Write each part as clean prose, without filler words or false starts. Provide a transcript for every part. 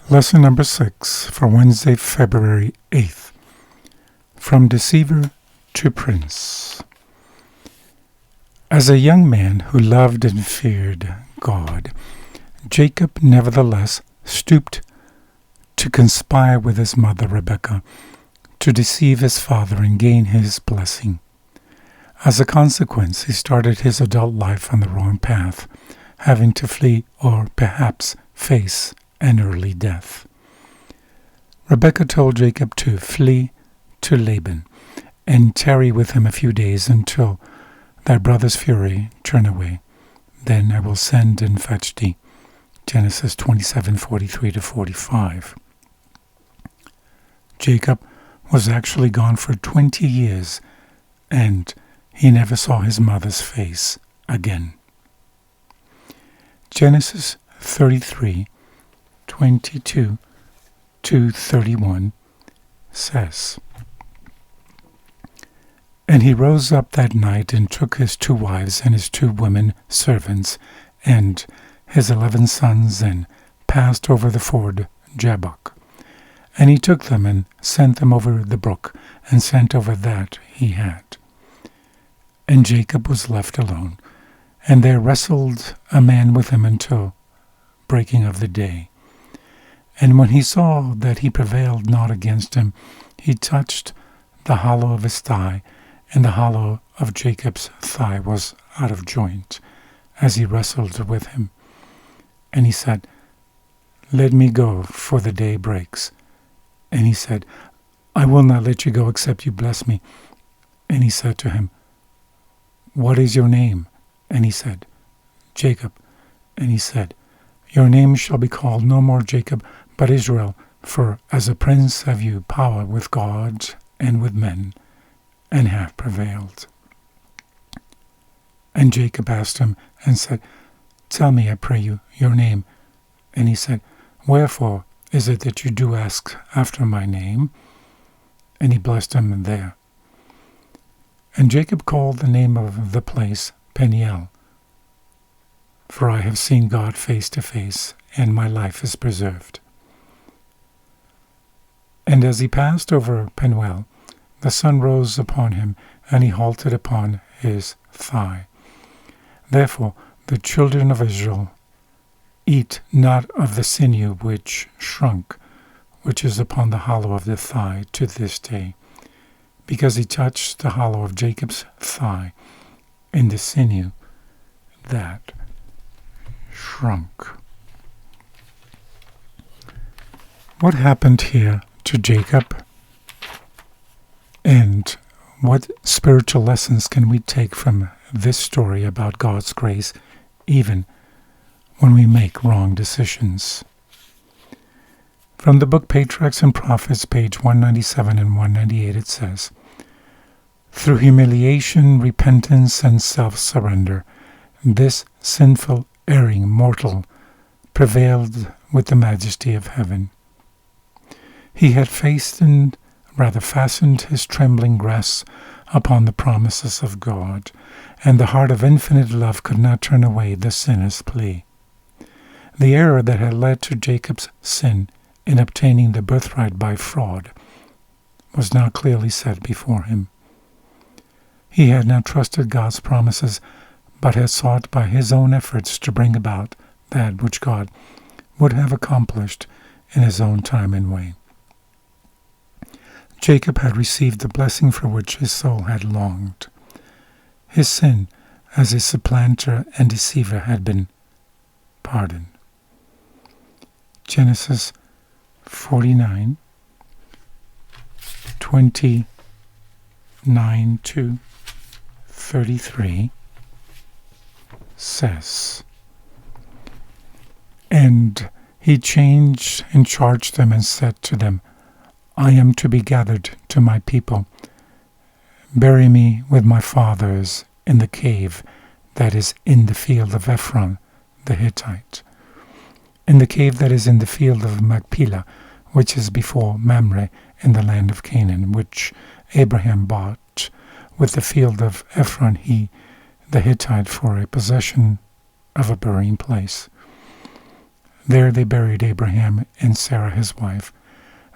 Lesson number 6 for Wednesday, February 8th. From Deceiver to Prince. As a young man who loved and feared God, Jacob nevertheless stooped to conspire with his mother Rebekah to deceive his father and gain his blessing. As a consequence, he started his adult life on the wrong path, having to flee or perhaps face an early death. Rebekah told Jacob to flee to Laban and tarry with him a few days until thy brother's fury turn away. Then I will send and fetch thee. Genesis 27:43-45. Jacob was actually gone for 20 years, and he never saw his mother's face again. Genesis 33:22-31 says, And he rose up that night and took his 2 wives and his 2 women servants and his 11 sons and passed over the ford Jabbok. And he took them and sent them over the brook and sent over that he had. And Jacob was left alone, and there wrestled a man with him until breaking of the day. And when he saw that he prevailed not against him, he touched the hollow of his thigh, and the hollow of Jacob's thigh was out of joint, as he wrestled with him. And he said, Let me go, for the day breaks. And he said, I will not let you go except you bless me. And he said to him, What is your name? And he said, Jacob. And he said, Your name shall be called no more Jacob, but Israel, for as a prince have you power with God and with men, and have prevailed. And Jacob asked him and said, Tell me, I pray you, your name. And he said, Wherefore is it that you do ask after my name? And he blessed him there. And Jacob called the name of the place Peniel, for I have seen God face to face, and my life is preserved. And as he passed over Penuel, the sun rose upon him, and he halted upon his thigh. Therefore the children of Israel eat not of the sinew which shrunk, which is upon the hollow of the thigh to this day, because he touched the hollow of Jacob's thigh in the sinew that shrunk. What happened here to Jacob? And what spiritual lessons can we take from this story about God's grace, even when we make wrong decisions? From the book Patriarchs and Prophets, page 197 and 198, it says, Through humiliation, repentance, and self-surrender, this sinful, erring mortal prevailed with the majesty of heaven. He had fastened his trembling grasp upon the promises of God, and the heart of infinite love could not turn away the sinner's plea. The error that had led to Jacob's sin in obtaining the birthright by fraud was now clearly set before him. He had not trusted God's promises, but had sought by his own efforts to bring about that which God would have accomplished in his own time and way. Jacob had received the blessing for which his soul had longed. His sin as a supplanter and deceiver had been pardoned. Genesis 49:29-33 says, And he changed and charged them and said to them, I am to be gathered to my people. Bury me with my fathers in the cave that is in the field of Ephron the Hittite, in the cave that is in the field of Machpelah, which is before Mamre in the land of Canaan, which Abraham bought with the field of Ephron the Hittite for a possession of a burying place. There they buried Abraham and Sarah his wife.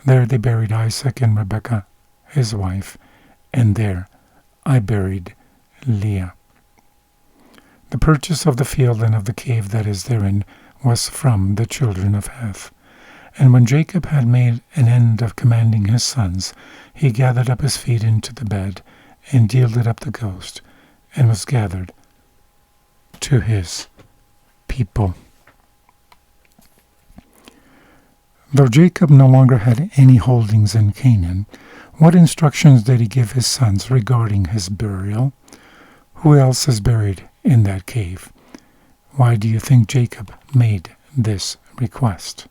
There they buried Isaac and Rebekah his wife. And there I buried Leah. The purchase of the field and of the cave that is therein was from the children of Heth. And when Jacob had made an end of commanding his sons, he gathered up his feet into the bed, and yielded up the ghost, and was gathered to his people. Though Jacob no longer had any holdings in Canaan, what instructions did he give his sons regarding his burial? Who else is buried in that cave? Why do you think Jacob made this request?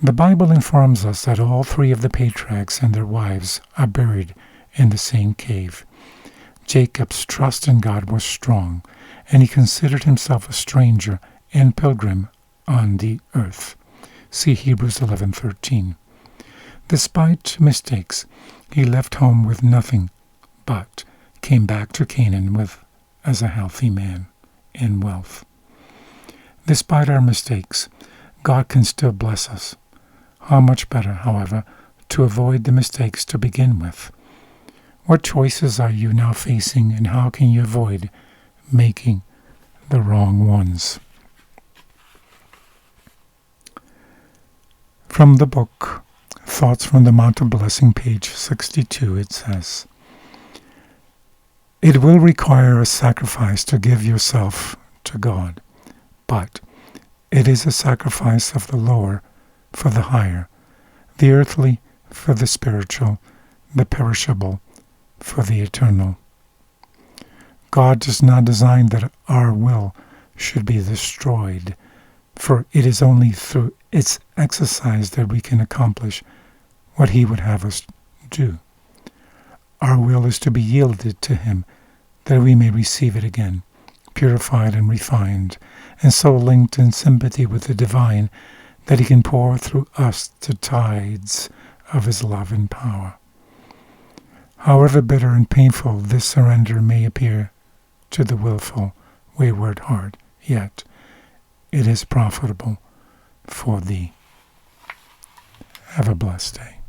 The Bible informs us that all three of the patriarchs and their wives are buried in the same cave. Jacob's trust in God was strong, and he considered himself a stranger and pilgrim on the earth. See Hebrews 11:13. Despite mistakes, he left home with nothing, but came back to Canaan as a healthy man in wealth. Despite our mistakes, God can still bless us. How much better, however, to avoid the mistakes to begin with. What choices are you now facing, and how can you avoid making the wrong ones? From the book Thoughts from the Mount of Blessing, page 62, it says, "It will require a sacrifice to give yourself to God, but it is a sacrifice of the lower for the higher, the earthly for the spiritual, the perishable for the eternal." God does not design that our will should be destroyed, for it is only through its exercise that we can accomplish what He would have us do. Our will is to be yielded to Him, that we may receive it again, purified and refined, and so linked in sympathy with the divine that He can pour through us the tides of His love and power. However bitter and painful this surrender may appear to the willful, wayward heart, yet it is profitable for thee. Have a blessed day.